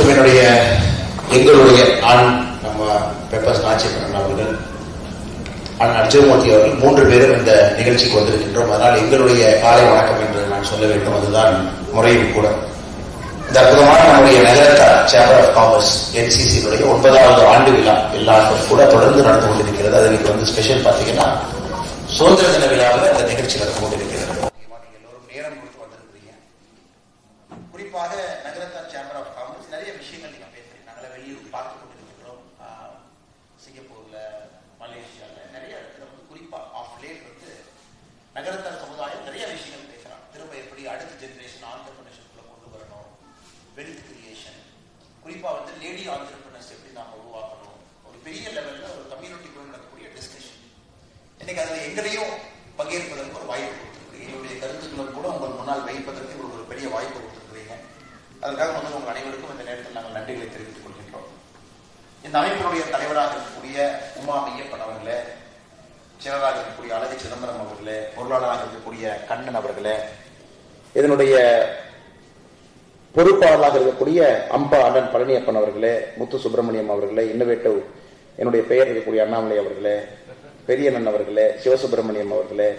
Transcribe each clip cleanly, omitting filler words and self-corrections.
மற்றும் எங்களுடைய ஆண் நம்ம பெப்பர்ஸ் நாச்சியப்பன் அவர்கள், அண்ணன் அர்ஜுனமூர்த்தி அவர்கள் 3 பேரும் இந்த நிகழ்ச்சிக்கு வந்திருக்கின்றோம். அதனால் எங்களுடைய காலை வணக்கம் என்று நான் சொல்ல வேண்டும். அதுதான் முறையும் கூட. இந்த அற்புதமான நம்முடைய நகரத்தா சேம்பர் ஆஃப் காமர்ஸ் NCC-னுடைய 9வது ஆண்டு விழா எல்லா ஆண்டும் கூட தொடர்ந்து நடந்து கொண்டிருக்கிறது. அதுக்கு ஸ்பெஷல் பார்த்தீங்கன்னா சுதந்திர தின விழாவில் இந்த நிகழ்ச்சி நடந்து கொண்டிருக்கிறது. முக்கியமாக நீங்க எல்லோரும் நேரம் கொடுத்து வந்திருக்கிறீங்க. குறிப்பாக நகரத்தா சேம்பர் ஆஃப் காமர்ஸ் நிறைய விஷயங்கள் நீங்க பேசுறீங்க. நாங்கள வெளியூர் பார்த்து கொண்டிருக்கிறோம். சிங்கப்பூர்ல, மலேசியால நிறைய இடத்துல குறிப்பா ஆஃப் லேட் நகரத்தா சமுதாயம் நிறைய விஷயங்கள் பேசுறாங்க. திரும்ப எப்படி அடுத்த ஜெனரேஷன் ஆண்டர்பிரினர்ஷிப்ல கொண்டு வரணும், வெல்த் கிரியேஷன், குறிப்பா லேடி ஆண்டர்பிரினர்ஸ் எப்படி நாம உருவாக்கணும், ஒரு பெரிய லெவல்ல ஒரு கம்யூனிட்டிக்குள்ள நடக்கக்கூடிய டிஸ்கஷன். இன்னைக்கு அதுல எங்களையும் பங்கேற்பதற்கு ஒரு வாய்ப்பு கொடுத்துருக்கீங்க. என்னுடைய கருத்துக்களும் கூட உங்கள் முன்னால் வைப்பதற்கு உங்களுக்கு ஒரு பெரிய வாய்ப்பு கொடுத்துருக்கிறீங்க. அதற்காக உங்கள் அனைவருக்கும் இந்த நேரத்தில் நாங்கள் நன்றிகளை தெரிவித்துக் கொள்கின்றோம். இந்த அமைப்பினுடைய தலைவராக இருக்கக்கூடிய உமா மையப்பன் அவர்களே, செயலராக இருக்கக்கூடிய அழகு சிதம்பரம் அவர்களே, பொருளாளராக இருக்கக்கூடிய கண்ணன் அவர்களே, இதனுடைய பொறுப்பாளராக இருக்கக்கூடிய அம்பா அண்ணன் பழனியப்பன் அவர்களே, முத்து சுப்பிரமணியம் அவர்களே, இன்னோவேட்டிவ் என்னுடைய பெயர் இருக்கக்கூடிய அண்ணாமலை அவர்களே, பெரியண்ணன் அவர்களே, சிவசுப்பிரமணியம் அவர்களே,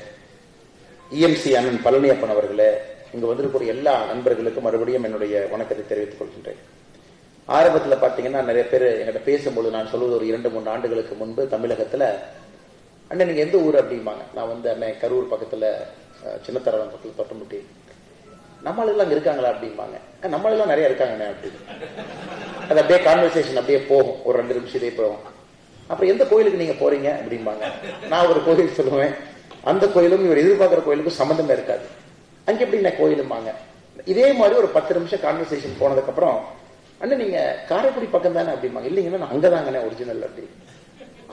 EMC அண்ணன் பழனியப்பன் அவர்களே, இங்கு வந்திருக்கக்கூடிய எல்லா நண்பர்களுக்கும் மறுபடியும் என்னுடைய வணக்கத்தை தெரிவித்துக் கொள்கின்றேன். ஆரம்பத்தில் பார்த்தீங்கன்னா நிறைய பேர் என்கிட்ட பேசும்போது நான் சொல்வது ஒரு 2-3 ஆண்டுகளுக்கு முன்பு தமிழகத்தில், அண்ணன் நீங்க எந்த ஊர் அப்படிம்பாங்க. நான் அண்ணன் கரூர் பக்கத்துல, சின்னத்தரவன் பக்கத்துல, தொட்டமுட்டி. நம்மளெல்லாம் அங்க இருக்காங்களா அப்படிம்பாங்க. நம்மளெல்லாம் நிறைய இருக்காங்கண்ணே அப்படின்னு. அது அப்படியே கான்வர்சேஷன் அப்படியே போகும், ஒரு 2 நிமிஷம் இதே போகும். அப்புறம் எந்த கோயிலுக்கு நீங்க போறீங்க அப்படிம்பாங்க. நான் ஒரு கோயில் சொல்லுவேன். அந்த கோயிலும் இவர் எதிர்பார்க்கிற கோயிலுக்கும் சம்பந்தமே இருக்காது. அங்க எப்படி நான் கோயிலும்பாங்க. இதே மாதிரி ஒரு 10 நிமிஷம் கான்வர்சேஷன் போனதுக்கு அப்புறம், அண்ணன் நீங்க காரைக்குடி பக்கம் தானே அப்படிம்பாங்க. இல்லைங்கன்னா நான் அங்கதாங்கண்ணே ஒரிஜினல் அப்படி.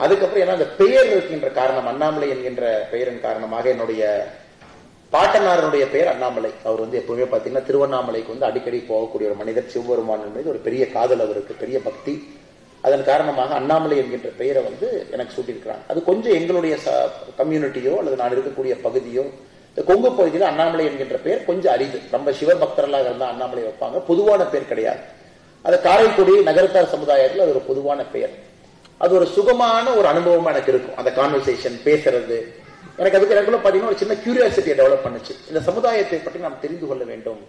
அதுக்கப்புறம் ஏன்னா அந்த பெயர் இருக்கின்ற காரணம், அண்ணாமலை என்கின்ற பெயரின் காரணமாக என்னுடைய பாட்டனாரனுடைய பெயர் அண்ணாமலை. அவர் எப்பவுமே பாத்தீங்கன்னா திருவண்ணாமலைக்கு அடிக்கடி போகக்கூடிய ஒரு மனிதர். சிவபெருமான் மீது ஒரு பெரிய காதல் அவருக்கு, பெரிய பக்தி. அதன் காரணமாக அண்ணாமலை என்கின்ற பெயரை எனக்கு சூட்டியிருக்கிறாங்க. அது கொஞ்சம் எங்களுடைய கம்யூனிட்டியோ அல்லது நான் இருக்கக்கூடிய பகுதியோ, இந்த கொங்கு பகுதியில் அண்ணாமலை என்கின்ற பெயர் கொஞ்சம் அரிது. ரொம்ப சிவபக்தர்களாக இருந்தால் அண்ணாமலை வைப்பாங்க, பொதுவான பேர் கிடையாது. அது காரைக்குடி நகரத்தார் சமுதாயத்தில் அது ஒரு பொதுவான பெயர். அது ஒரு சுகமான ஒரு அனுபவமா எனக்கு இருக்கும். அந்த கான்வர்சேஷன் பேசுறது எனக்கு எனக்குள்ள பாத்தீங்கன்னா ஒரு சின்ன கியூரியாசிட்டியை டெவலப் பண்ணுச்சு. இந்த சமுதாயத்தை பற்றி நாம் தெரிந்து கொள்ள வேண்டும்.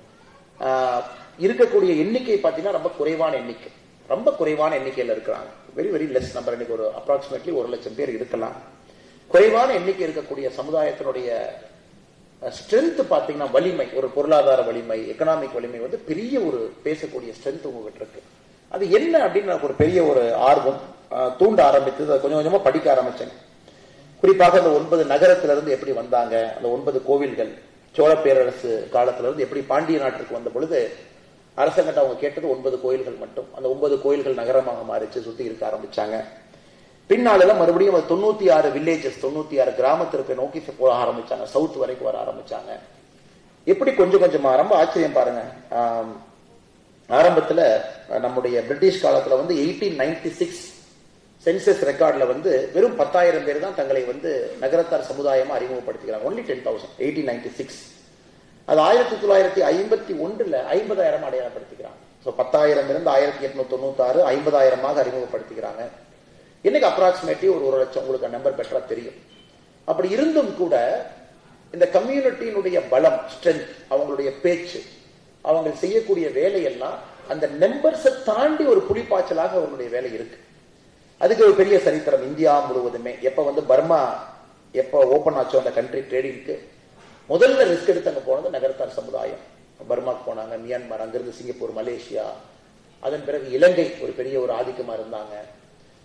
இருக்கக்கூடிய எண்ணிக்கை பாத்தீங்கன்னா ரொம்ப குறைவான எண்ணிக்கையில் இருக்கிறாங்க. Very very less number. இன்னைக்கு ஒரு அப்ராக்சிமேட்லி 1 லட்சம் பேர் இருக்கலாம். குறைவான எண்ணிக்கை இருக்கக்கூடிய சமுதாயத்தினுடைய ஸ்ட்ரென்த் பாத்தீங்கன்னா வலிமை, ஒரு பொருளாதார வலிமை, எக்கனாமிக் வலிமை பெரிய ஒரு பேசக்கூடிய ஸ்ட்ரென்த் உங்ககிட்ட இருக்கு. அது என்ன அப்படின்னு எனக்கு ஒரு பெரிய ஒரு ஆர்வம் தூண்ட ஆரம்பித்தது. கொஞ்சம் கொஞ்சமா படிக்க ஆரம்பிச்சேன். குறிப்பாக அந்த 9 நகரத்திலிருந்து எப்படி வந்தாங்க, அந்த 9 கோவில்கள், சோழ பேரரசு காலத்திலிருந்து எப்படி பாண்டிய நாட்டிற்கு வந்த பொழுது அரசங்கிட்ட அவங்க கேட்டது 9 கோயில்கள் மட்டும். அந்த 9 கோயில்கள் நகரமாக மாறிச்சு, சுத்தி இருக்க ஆரம்பிச்சாங்க. பின்னால மறுபடியும் 96 வில்லேஜஸ், 96 கிராமத்திற்கு நோக்கி போக ஆரம்பிச்சாங்க. சவுத் வரைக்கும் வர ஆரம்பிச்சாங்க. எப்படி கொஞ்சம் கொஞ்சமா, ரொம்ப ஆச்சரியம் பாருங்க. ஆரம்பத்துல நம்முடைய பிரிட்டிஷ் காலத்துல 1896 சென்சஸ் ரெக்கார்ட்ல வெறும் 10,000 பேர் தான் தங்களை நகரத்தார் சமுதாயமா அறிமுகப்படுத்திக்கிறாங்க. ஒன்லி 10,000 1896. அது 1951 50,000 அடையாளப்படுத்திக்கிறாங்க. 10,000 இருந்து 1896 50,000 அறிமுகப்படுத்திக்கிறாங்க. இன்னைக்கு அப்ராக்சிமேட்லி ஒரு 1 லட்சம். உங்களுக்கு நம்பர் பெட்டரா தெரியும். அப்படி இருந்தும் கூட இந்த கம்யூனிட்டியினுடைய பலம், ஸ்ட்ரென்த், அவங்களுடைய பேச்சு, அவங்க செய்யக்கூடிய வேலையெல்லாம் அந்த நம்பர்ஸை தாண்டி ஒரு புலிப்பாய்ச்சலாக அவங்களுடைய வேலை இருக்கு. அதுக்கு ஒரு பெரிய சரித்திரம் இந்தியா முழுவதுமே. எப்ப பர்மா எப்ப ஓபன் ஆச்சோ அந்த கண்ட்ரி ட்ரேடிங்க்கு, முதல்ல ரிஸ்க் எடுத்து அங்க போனது நகரத்தார் சமுதாயம். பர்மாக்கு போனாங்க, மியான்மர், அங்கிருந்து சிங்கப்பூர், மலேசியா, அதன் பிறகு இலங்கை ஒரு பெரிய ஒரு ஆதிக்கமா இருந்தாங்க.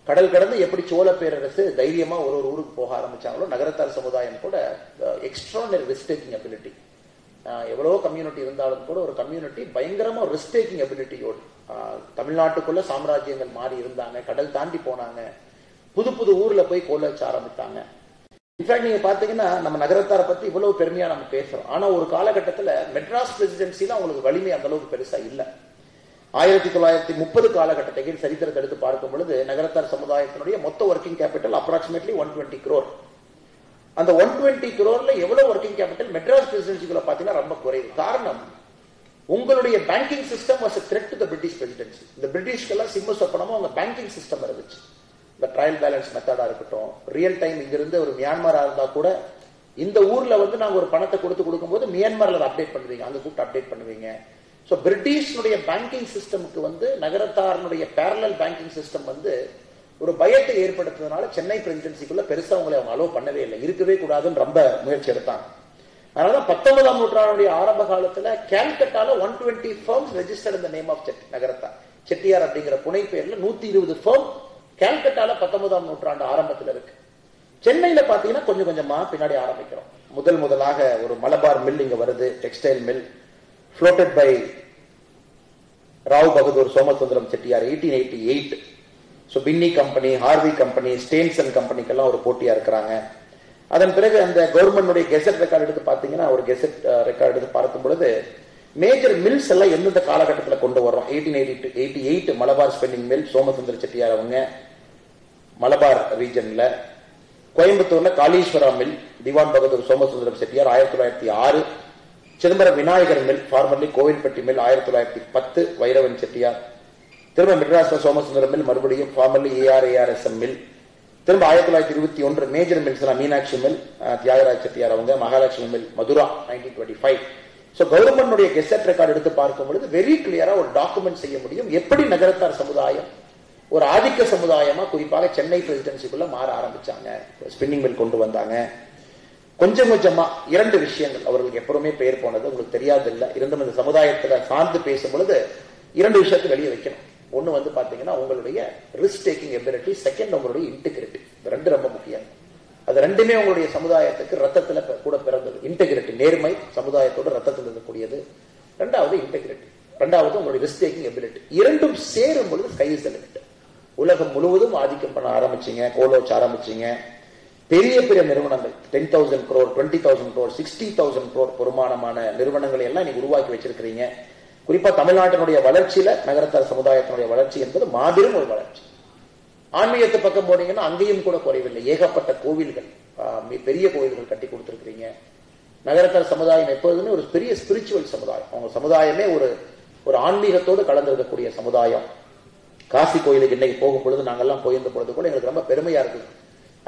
கடல் கடந்து எப்படி சோழ பேரரசு தைரியமா ஒரு ஊருக்கு போக ஆரம்பிச்சாங்களோ, நகரத்தார் சமுதாயம் கூட எக்ஸ்ட்ரானரி ரிஸ்க் டேக்கிங் அபிலிட்டி. எவ்வளவோ கம்யூனிட்டி இருந்தாலும் கூட ஒரு கம்யூனிட்டி பயங்கரமா ரிஸ்க் டேக்கிங் அபிலிட்டியோடு தமிழ்நாட்டுக்குள்ள சாம்ராஜ்யங்கள் மாறி இருந்தாங்க, கடல் தாண்டி போனாங்க, புது புது ஊர்ல போய் கோல வச்ச ஆரம்பித்தாங்க. இன்ஃபேக்ட் நீங்க பாத்தீங்கன்னா நம்ம நகரத்தாரை பத்தி இவ்வளவு பெருமையா நம்ம பேசுறோம். ஆனா ஒரு காலகட்டத்தில் மெட்ராஸ் பிரசிடென்சில அவங்களுக்கு வலிமை அந்த அளவுக்கு பெருசா இல்ல. 1930 காலகட்டத்தை சரித்திரத்தை எடுத்து பார்க்கும் பொழுது நகரத்தார் சமுதாயத்தினுடைய மொத்த ஒர்க்கிங் கேபிட்டல் அப்ராக்சிமேட்லி 120 crore. அந்த 120 crore எவ்வளவு ஒர்க்கிங் கேபிட்டல் மெட்ராஸ் பிரசிடென்சிக்குள்ள பாத்தீங்கன்னா ரொம்ப குறைவு. காரணம், உங்களுடைய banking system was a threat to the British presidency. இந்த பிரிட்டிஷ்கெல்லாம் சிம்ம சொப்பனமும் அவங்க பேங்கிங் சிஸ்டம் இருந்துச்சு. இந்த ட்ரையல் பேலன்ஸ் மெத்தடா இருக்கட்டும், ரியல் டைம் இங்கிருந்து ஒரு மியான்மரா இருந்தா கூட இந்த ஊர்ல வந்து நாங்க ஒரு பணத்தை கொடுக்கும்போது மியான்மர்ல அப்டேட் பண்ணுவீங்க, அங்க கூப்பிட்டு அப்டேட் பண்ணுவீங்க. ஸோ பிரிட்டிஷ்னுடைய பேங்கிங் சிஸ்டமுக்கு வந்து நகரத்தாரனுடைய பேரலல் பேங்கிங் சிஸ்டம் வந்து ஒரு பயத்தை ஏற்படுத்துறதுனால சென்னை பிரசிடென்சிக்குள்ள பெருசா அவங்களை அவங்க அலோவ் பண்ணவே இல்லை, இருக்கவே கூடாதுன்னு ரொம்ப முயற்சி எடுத்தாங்க. அதனாலதான் 19ஆம் நூற்றாண்டுடைய ஆரம்ப காலத்துல கால்கட்டால 120 firms registered in the name of நகரத்தார் செட்டியார் அப்படிங்கிற புனை பேர்ல 120 firm கால்கட்டால 19ஆம் நூற்றாண்டு ஆரம்பத்தில் இருக்கு. சென்னையில பாத்தீங்கன்னா கொஞ்சம் கொஞ்சமா பின்னாடி ஆரம்பிக்கிறோம். முதலாக ஒரு மலபார் மில் இங்க வருது, textile mill floated by Rao Bahadur Somasundaram Chettiar 1888. So பின்னி கம்பெனி, ஹார்வி கம்பெனி, ஸ்டேன்சன் கம்பெனிக்கெல்லாம் ஒரு போட்டியா இருக்கிறாங்க. அதன் பிறகு அந்த கவர்மெண்டுடைய கெசட் ரெக்கார்டு எடுத்து பார்த்தீங்கன்னா ஒரு கெசட் ரெக்கார்டு எடுத்து பார்க்கும் பொழுது மேஜர் மில்ஸ் எல்லாம் எந்தெந்த காலகட்டத்தில் கொண்டு வர்றோம். 1888 மலபார் ஸ்பென்னிங் மில் சோமசுந்தர செட்டியார் அவங்க மலபார் ரீஜன்ல. கோயம்புத்தூர்ல Kaleeswara mill Dewan Bahadur Somasundaram Chettiar 1906. Chidambaram Vinayagar mill formerly Kovilpatti mill 1910 Vairavan Chettiar. திரும்ப மெட்ராஸ்ல சோமசுந்தரம் மில் மறுபடியும் ஃபார்மர்லி ARARSM மில். திரும்ப 1921 major mills Meenakshi mill Thiagaraj Chettiar அவங்க, மகாலட்சுமி மில் மதுரா 1925. ஸோ கவர்மெண்டுடைய கெசட் ரெக்கார்டு எடுத்து பார்க்கும் பொழுது வெரி கிளியரா ஒரு டாக்குமெண்ட் செய்ய முடியும் எப்படி நகரத்தார் சமுதாயம் ஒரு ஆதிக்க சமுதாயமா குறிப்பாக சென்னை பிரசிடென்சிக்குள்ள மாற ஆரம்பிச்சாங்க. ஸ்பின்னிங் மில் கொண்டு வந்தாங்க. கொஞ்சம் கொஞ்சமா 2 விஷயங்கள் அவர்களுக்கு எப்பவுமே பெயர் போனது உங்களுக்கு தெரியாது இல்ல, இருந்தும் இந்த சமுதாயத்துல சார்ந்து பேசும் பொழுது 2 விஷயத்தை வெளியே வைக்கணும். ஒண்ணு வந்து பாத்தீங்கன்னா உங்களுடைய ரிஸ்க் டேக்கிங் எபிலிட்டி, செகண்ட் உங்களுடைய இன்டெகிரிட்டி. இது 2 ரொம்ப முக்கியம். அது 2மே உங்களுடைய சமுதாயத்துக்கு ரத்தத்துல கூட பிறந்தது. இன்டெகிரிட்டி நேர்மை சமுதாயத்தோட ரத்தத்தில் இருக்கக்கூடியது. 2வது இன்டெகிரிட்டி, 2வது உங்களுடைய ரிஸ்க் டேக்கிங் எபிலிட்டி. 2ம் சேரும் பொழுது ஸ்கை இஸ் தி லிமிட். உலகம் முழுவதும் ஆதிக்கம் பண்ண ஆரம்பிச்சீங்க, கோலோச் ஆரம்பிச்சீங்க. பெரிய பெரிய நிறுவனங்கள் 10,000 crore 20,000 crore 60,000 crore பெருமானமான நிறுவனங்களை எல்லாம் நீங்க உருவாக்கி வச்சிருக்கிறீங்க. குறிப்பா தமிழ்நாட்டினுடைய வளர்ச்சியில நகரத்தார் சமுதாயத்தினுடைய வளர்ச்சி என்பது மாபெரும் ஒரு வளர்ச்சி. ஆன்மீகத்து பக்கம் போனீங்கன்னா அங்கேயும் கூட குறைவில்லை. ஏகப்பட்ட கோவில்கள், பெரிய கோவில்கள் கட்டி கொடுத்திருக்கிறீங்க. நகரத்தார் சமுதாயம் எப்போதுமே ஒரு பெரிய ஸ்பிரிச்சுவல் சமுதாயம். அவங்க சமுதாயமே ஒரு ஆன்மீகத்தோடு கலந்திருக்கக்கூடிய சமுதாயம். காசி கோயிலுக்கு இன்னைக்கு போகும் பொழுது நாங்கெல்லாம் போயிருந்த பொழுது கூட எங்களுக்கு ரொம்ப பெருமையா இருக்குது.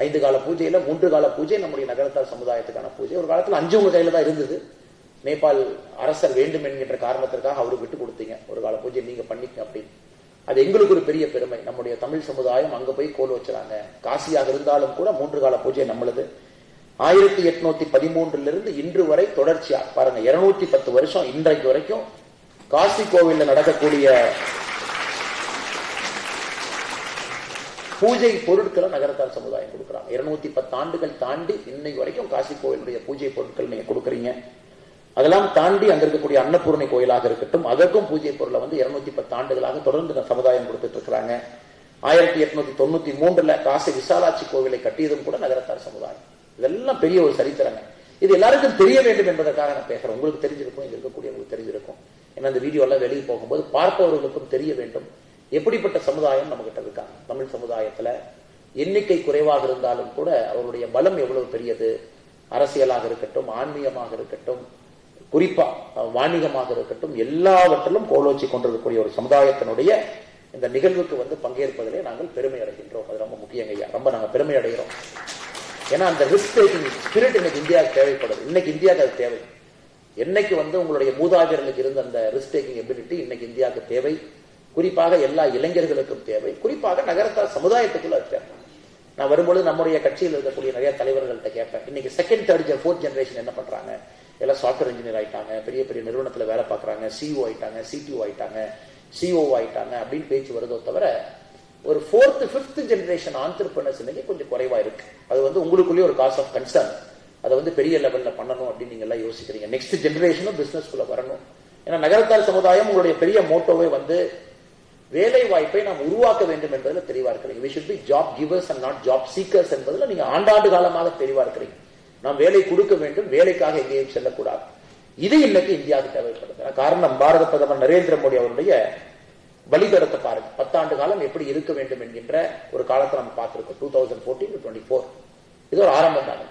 5 கால பூஜையில 3 கால பூஜை நம்முடைய நகரத்தார் சமுதாயத்துக்கான பூஜை. ஒரு காலத்துல 5 உங்க கையில தான் இருந்தது. நேபாள் அரசர் வேண்டும் என்கின்ற காரணத்திற்காக அவருக்கு விட்டு கொடுத்தீங்க, ஒரு கால பூஜை நீங்க பண்ணிக்க அப்படின்னு. அது எங்களுக்கு ஒரு பெரிய பெருமை. நம்முடைய தமிழ் சமுதாயம் அங்க போய் கோல் வச்சுறாங்க. காசியாக இருந்தாலும் கூட 3 கால பூஜை நம்மளது. 1813 இன்று வரை தொடர்ச்சியா பாருங்க 210 வருஷம் இன்றைக்கு வரைக்கும் காசி கோவில்ல நடக்கக்கூடிய பூஜை பொருட்களை நகரத்தார் சமுதாயம் கொடுக்குறாங்க. 210 ஆண்டுகள் தாண்டி இன்னைக்கு வரைக்கும் காசி கோயிலுடைய பூஜை பொருட்கள் நீங்க கொடுக்குறீங்க. அதெல்லாம் தாண்டி அங்க இருக்கக்கூடிய அன்னபூர்ணி கோயிலாக இருக்கட்டும், அதற்கும் பூஜை பொருளை வந்து 210 ஆண்டுகளாக தொடர்ந்து சமுதாயம் கொடுத்துட்டு இருக்கிறாங்க. 1893 காசி விசாலாட்சி கோவிலை கட்டியதும் கூட நகரத்தார் சமுதாயம். இதெல்லாம் பெரிய ஒரு சரித்திரங்க. இது எல்லாருக்கும் தெரிய வேண்டும் என்பதற்காக நான் பேசுறேன். உங்களுக்கு தெரிஞ்சிருக்கும், இங்க இருக்கக்கூடியவங்களுக்கு தெரிஞ்சிருக்கும். ஏன்னா இந்த வீடியோ எல்லாம் வெளியே போகும்போது பார்ப்பவர்களுக்கும் தெரிய வேண்டும் எப்படிப்பட்ட சமுதாயம் நம்ம கிட்ட இருக்காங்க. தமிழ் சமுதாயத்துல எண்ணிக்கை குறைவாக இருந்தாலும் கூட அவருடைய பலம் எவ்வளவு பெரியது. அரசியலாக இருக்கட்டும், ஆன்மீகமாக இருக்கட்டும், குறிப்பா வாணிகமாக இருக்கட்டும், எல்லாவற்றிலும் கோலோச்சி கொண்டிருக்கக்கூடிய ஒரு சமுதாயத்தினுடைய இந்த நிகழ்வுக்கு வந்து பங்கேற்பதிலே நாங்கள் பெருமை அடைகின்றோம். அது ரொம்ப முக்கியங்க ஐயா, ரொம்ப நாங்கள் பெருமை அடைகிறோம். ஏன்னா அந்த ரிஸ்க் டேக்கிங் ஸ்பிரிட் இன்னைக்கு இந்தியாவுக்கு தேவைப்படுது. இன்னைக்கு இந்தியாவுக்கு அது தேவை. என்னைக்கு வந்து உங்களுடைய மூதாதையர்களுக்கு இருந்த அந்த ரிஸ்க் டேக்கிங் எபிலிட்டி இன்னைக்கு இந்தியாவுக்கு தேவை. குறிப்பாக எல்லா இளைஞர்களுக்கும் தேவை. குறிப்பாக நகரத்தார் சமுதாயத்துக்குள்ள அது தேவை. நான் வரும்பொழுது நம்முடைய கட்சியில் இருக்கக்கூடிய நிறைய தலைவர்கள்ட்ட கேட்பேன், இன்னைக்கு 2nd, 3rd, 4th ஜெனரேஷன் என்ன பண்றாங்க? எல்லாம் சாஃப்ட்வேர் இன்ஜினியர் ஆயிட்டாங்க, பெரிய பெரிய நிறுவனத்துல வேலை பார்க்கறாங்க, CEO ஆயிட்டாங்க, CTO ஆயிட்டாங்க, CO ஆயிட்டாங்க அப்படின்னு பேச்சு வருதோ தவிர ஒரு 4th, 5th ஜெனரேஷன் ஆண்டர்பிரனர்ஸ் இன்னைக்கு கொஞ்சம் குறைவா இருக்கு. அது வந்து உங்களுக்குள்ளேயே ஒரு காஸ் ஆஃப் கன்சர்ன். அதை வந்து பெரிய லெவல்ல பண்ணணும் அப்படின்னு நீங்க எல்லாம் யோசிக்கிறீங்க. நெக்ஸ்ட் ஜெனரேஷனும் பிசினஸ்குள்ள வரணும். ஏன்னா நகரத்தார் சமுதாயம் உங்களுடைய பெரிய மோட்டோவே வந்து வேலை வாய்ப்பை நாம் உருவாக்க வேண்டும் என்பதில் தெளிவா இருக்கிறீங்க. we should be job givers and not job seekers என்பதில் நீங்க ஆண்டாண்டு காலமாக தெளிவா இருக்கிறீங்க. நாம் வேலை கொடுக்க வேண்டும், வேலைக்காக எங்கேயும் செல்லக்கூடாது. இது இன்னைக்கு இந்தியாவுக்கு தேவைப்படுது. காரணம் பாரத பிரதமர் நரேந்திர மோடி அவருடைய வழித்தடத்தை பாருங்க. 10 ஆண்டு காலம் எப்படி இருக்க வேண்டும் என்கின்ற ஒரு காலத்தை நம்ம பார்த்திருக்கோம். 2014 to 24 இது ஒரு ஆரம்பம் தானே.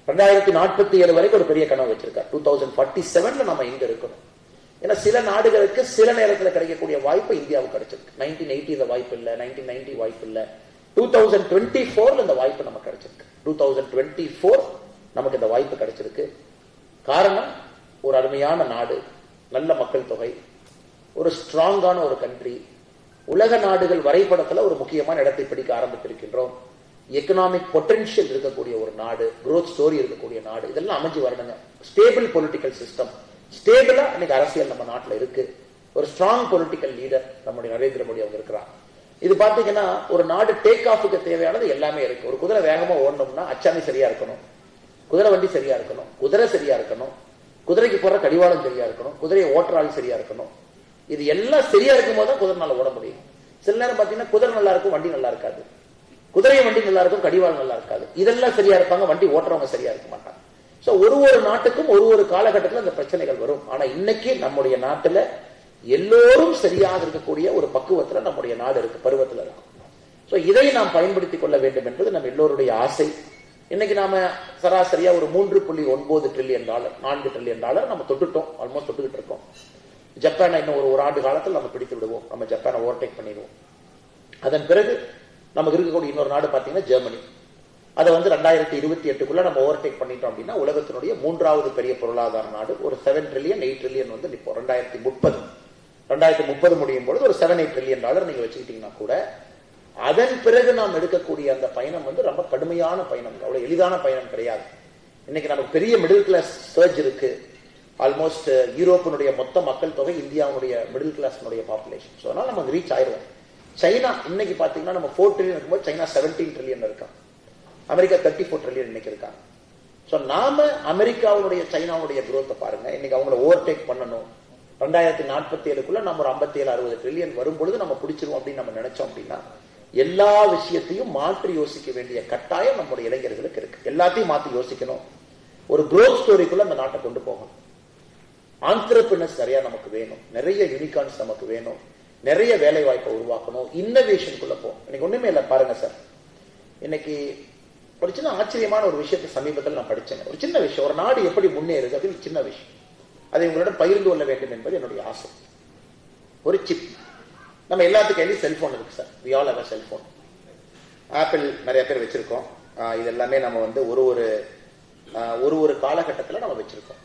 2047 வரைக்கும் ஒரு பெரிய கனவு வச்சிருக்காரு. 2047 நம்ம இங்க இருக்கணும். ஏன்னா சில நாடுகளுக்கு சில நேரத்தில் கிடைக்கக்கூடிய வாய்ப்பு இந்தியாவுக்கு கிடைச்சிருக்கு. 1980 வாய்ப்பு இல்லை, 1990 வாய்ப்பு இல்லை, 2024 இந்த வாய்ப்பு நமக்கு கிடைச்சிருக்கு. 2024 நமக்கு இந்த வாய்ப்பு கிடைச்சிருக்கு. காரணம், ஒரு அருமையான நாடு, நல்ல மக்கள் தொகை, ஒரு ஸ்ட்ராங்கான ஒரு கண்ட்ரி, உலக நாடுகள் வரைபடத்தில் ஒரு முக்கியமான இடத்தை பிடிக்க ஆரம்பித்திருக்கின்றோம். எக்கனாமிக் பொட்டன்ஷியல் இருக்கக்கூடிய ஒரு நாடு, growth ஸ்டோரி இருக்கக்கூடிய நாடு, இதெல்லாம் அமைஞ்சு வரணுங்க. ஸ்டேபிள் பொலிட்டிக்கல் சிஸ்டம், ஸ்டேபிளா இன்னைக்கு அரசியல் நம்ம நாட்டில் இருக்கு. ஒரு ஸ்ட்ராங் பொலிட்டிக்கல் லீடர் நம்முடைய நரேந்திர மோடி அவங்க இருக்கிறாங்க. இது பாத்தீங்கன்னா ஒரு நாடு டேக் ஆஃபுக்கு தேவையானது எல்லாமே இருக்கு. ஒரு குதிரை வேகமா ஓடணும்னா அச்சாணி சரியா இருக்கணும், குதிரை வண்டி சரியா இருக்கணும், குதிரை சரியா இருக்கணும், குதிரைக்கு போற கடிவாளம் சரியா இருக்கணும், குதிரையை ஓட்டுறாள் சரியா இருக்கணும். இது எல்லாம் சரியா இருக்கும் போது தான் குதிரைனால ஓட முடியும். சில நேரம் பாத்தீங்கன்னா குதிரை நல்லா இருக்கும், வண்டி நல்லா இருக்காது, குதிரை வண்டி நல்லா இருக்கும், கடிவாளம் நல்லா இருக்காது. இதெல்லாம் சரியா இருப்பாங்க, வண்டி ஓட்டுறவங்க சரியா இருக்க மாட்டாங்க. சோ ஒரு நாட்டுக்கும் ஒரு காலகட்டத்தில் இந்த பிரச்சனைகள் வரும். ஆனா இன்னைக்கு நம்முடைய நாட்டுல எல்லோரும் சரியாக இருக்கக்கூடிய ஒரு பக்குவத்துல நம்முடைய நாடு இருக்கு, பருவத்துல இருக்கும். சோ இதை நாம் பயன்படுத்திக் கொள்ள வேண்டும் என்பது நம்ம எல்லோருடைய ஆசை. இன்னைக்கு நாம சராசரியா ஒரு 3.9 ட்ரில்லியன் டாலர், 4 ட்ரில்லியன் டாலர் நம்ம தொட்டுட்டோம், ஆல்மோஸ்ட் தொட்டுக்கிட்டு இருக்கோம். ஜப்பானை இன்னும் ஒரு ஆண்டு காலத்தில் நம்ம பிடித்து விடுவோம், நம்ம ஜப்பானை ஓவர்டேக் பண்ணிடுவோம். அதன் பிறகு நமக்கு இருக்கக்கூடிய இன்னொரு நாடு பாத்தீங்கன்னா ஜெர்மனி. அதை 2028 நம்ம ஓவர்டேக் பண்ணிட்டோம் அப்படின்னா உலகத்தினுடைய 3வது பெரிய பொருளாதார நாடு. ஒரு 7 ட்ரில்லியன் 8 ட்ரில்லியன் இப்போ 2030 முடியும் பொழுது ஒரு 7-8 ட்ரில்லியன் டாலர் நீங்க வச்சுக்கிட்டீங்கன்னா கூட அதன் பிறகு நாம் எடுக்கக்கூடிய அந்த பயணம் ரொம்ப கடுமையான பயணம், அவ்வளவு எளிதான பயணம் கிடையாது. இன்னைக்கு நமக்கு பெரிய மிடில் கிளாஸ் சர்ஜ் இருக்கு. ஆல்மோஸ்ட் யூரோப்பினுடைய மொத்த மக்கள் தொகை இந்தியாவுடைய மிடில் கிளாஸ் பாப்புலேஷன். ஸோ அதனால நம்ம ரீச் ஆயிடுவோம். சைனா இன்னைக்கு பாத்தீங்கன்னா நம்ம 4 ட்ரில்லியன் இருக்கும்போது சைனா 17 ட்ரில்லியன் இருக்காங்க, அமெரிக்கா 34 ட்ரில்லியன் இன்னைக்கு இருக்காங்க. ஸோ நாம அமெரிக்காவுடைய சைனாவுடைய குரோத்தை பாருங்க. இன்னைக்கு அவங்களை ஓவர்டேக் பண்ணணும். 2047 நம்ம ஒரு 57-60 ட்ரில்லியன் வரும் பொழுது நம்ம பிடிச்சிருவோம் அப்படின்னு நம்ம நினைச்சோம் அப்படின்னா எல்லா விஷயத்தையும் மாற்றி யோசிக்க வேண்டிய கட்டாயம் நம்முடைய இளைஞர்களுக்கு இருக்கு. எல்லாத்தையும் மாற்றி யோசிக்கணும். ஒரு growth ஸ்டோரிக்குள்ள அந்த நாட்டை கொண்டு போகணும். ஆண்டர்பிரினர்ஸ் நிறைய நமக்கு வேணும், நிறைய யூனிகார்ன்ஸ் நமக்கு வேணும், நிறைய வேலை வாய்ப்பை உருவாக்கணும், இன்னோவேஷனுக்குள்ள போகும். இன்னைக்கு ஒண்ணுமே இல்லை பாருங்க சார். இன்னைக்கு ஒரு சின்ன ஆச்சரியமான ஒரு விஷயத்தை சமீபத்தில் நான் படிச்சேன். ஒரு சின்ன விஷயம், ஒரு நாடு எப்படி முன்னேறுது அப்படின்னு சின்ன விஷயம், அதை உங்களிடம் பகிர்ந்து கொள்ள வேண்டும் என்பது என்னுடைய ஆசை. ஒரு சிப். நம்ம எல்லாத்துக்கும் கையிலும் செல்போன் இருக்கு sir. We all have a cellphone. Apple நிறைய பேர் வச்சிருக்கோம். இது எல்லாமே நம்ம ஒரு காலகட்டத்தில் நம்ம வச்சிருக்கோம்.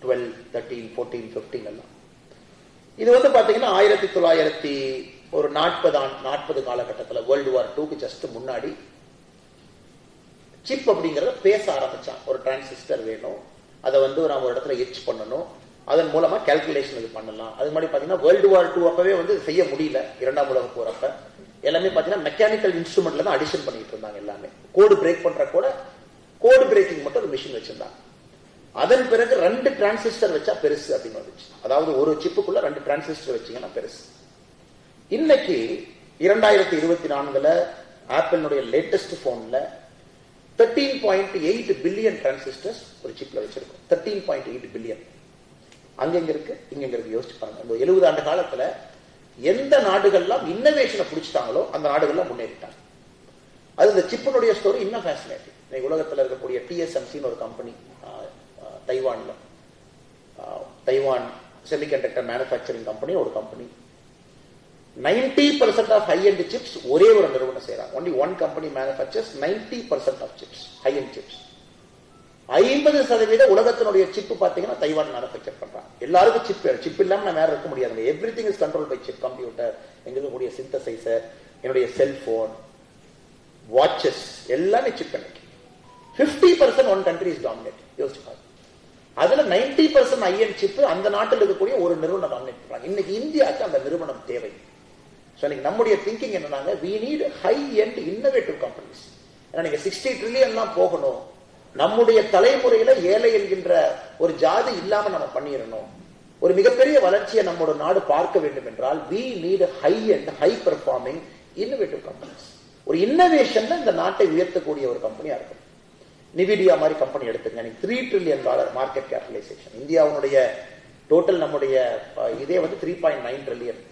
12, 13, 14, 15 எல்லாம். இது பாத்தீங்கன்னா 1940 காலகட்டத்தில் வேர்ல்டு வார் 2க்கு ஜஸ்ட் முன்னாடி சிப் அப்படிங்கறத பேச ஆரம்பிச்சான். ஒரு டிரான்சிஸ்டர் வேணும், அதை நாம ஒரு இடத்துல எச் பண்ணணும், அதன் மூலமா கால்குலேஷன் இது பண்ணலாம். அது மாதிரி பாத்தீங்கன்னா வேர்ல்டு வார் 2 அப்பவே செய்ய முடியல. 2ஆம் உலக போர் அப்ப எல்லாமே பாத்தீங்கன்னா மெக்கானிக்கல் இன்ஸ்ட்ருமெண்ட்ல தான் அடிஷன் பண்ணிட்டு இருந்தாங்க. எல்லாமே கோடு பிரேக் பண்ற கோடு பிரேக்கிங் மட்டும் ஒரு மிஷின் வச்சிருந்தாங்க. அதன் பிறகு 2 டிரான்சிஸ்டர் வச்சா பெருசு அப்படின்னு வந்துச்சு. அதாவது ஒரு சிப்புக்குள்ள 2 டிரான்சிஸ்டர் வச்சீங்கன்னா பெருசு. இன்னைக்கு 2024 ஆப்பிளுடைய லேட்டஸ்ட் போன்ல 13.8 பில்லியன் டிரான்சிஸ்டர்ஸ் ஒரு சிப்ல வச்சிருக்கோம். 13.8 பில்லியன். அங்கங்க இருக்கு, இங்க இருக்கு. யோசிச்சு பாருங்க. இந்த 70 ஆண்டு காலத்துல எந்த நாடுகள்லாம் இன்னோவேஷனை பிடிச்சிட்டாங்களோ அந்த நாடுகள்லாம் முன்னேறிட்டாங்க. அது இந்த சிப்பினுடைய ஸ்டோரி இன்னும் ஃபேசினேட்டிங். இன்னைக்கு உலகத்தில் இருக்கக்கூடிய TSMCன்னு ஒரு கம்பெனி தைவான்ல, தைவான் செமிகண்டக்டர் மேனுஃபேக்சரிங் கம்பெனி ஒரு கம்பெனி. 90% ஆஃப் ஹை எண்ட் சிப்ஸ் ஒரே ஒரு நிறுவனம் செய்யறாங்க. Only one company manufactures 90% of chips, high end chips. 50% உலகத்தினுடைய சிப் பாத்தீங்கன்னா தைவான் மேனுஃபேக்சர் பண்றாங்க. எல்லாருக்கும் சிப் இல்லாம நான் வேற இருக்க முடியாது. Everything is control by chip. Computer, எங்க இருக்கக்கூடிய சிந்தசைசர், என்னுடைய செல்போன், வாட்சஸ் எல்லாமே சிப். எனக்கு 50% ஒன் கண்ட்ரி இஸ் டாமினேட். யோசிச்சு பாருங்க. அதுல 90% ஹை எண்ட் சிப் அந்த நாட்டில் இருக்கக்கூடிய ஒரு நிறுவனம் டாமினேட் பண்றாங்க. இன்னைக்கு இந்தியாவுக்கு அந்த நிறுவனம் தேவை. நம்முடைய திங்கிங் என்னன்னா, we need high end innovative companies. நீங்க 60 ட்ரில்லியன் போகணும். நம்முடைய தலைமுறையில ஏழை என்கின்ற ஒரு ஜாதி இல்லாம நம்ம பண்ணிடணும். ஒரு மிகப்பெரிய வளர்ச்சியை நம்மோட நாடு பார்க்க வேண்டும் என்றால் we need high end, high performing innovative companies. ஒரு இன்னோவேஷன்ல இந்த நாட்டை உயர்த்தக்கூடிய ஒரு கம்பெனியா இருக்கும். நிவிடியா மாதிரி கம்பெனி எடுத்துங்க. $3 trillion மார்க்கெட் கேபிடலைசேஷன். இந்தியாவுடைய டோட்டல் நம்முடைய இதே 3.9 ட்ரில்லியன்.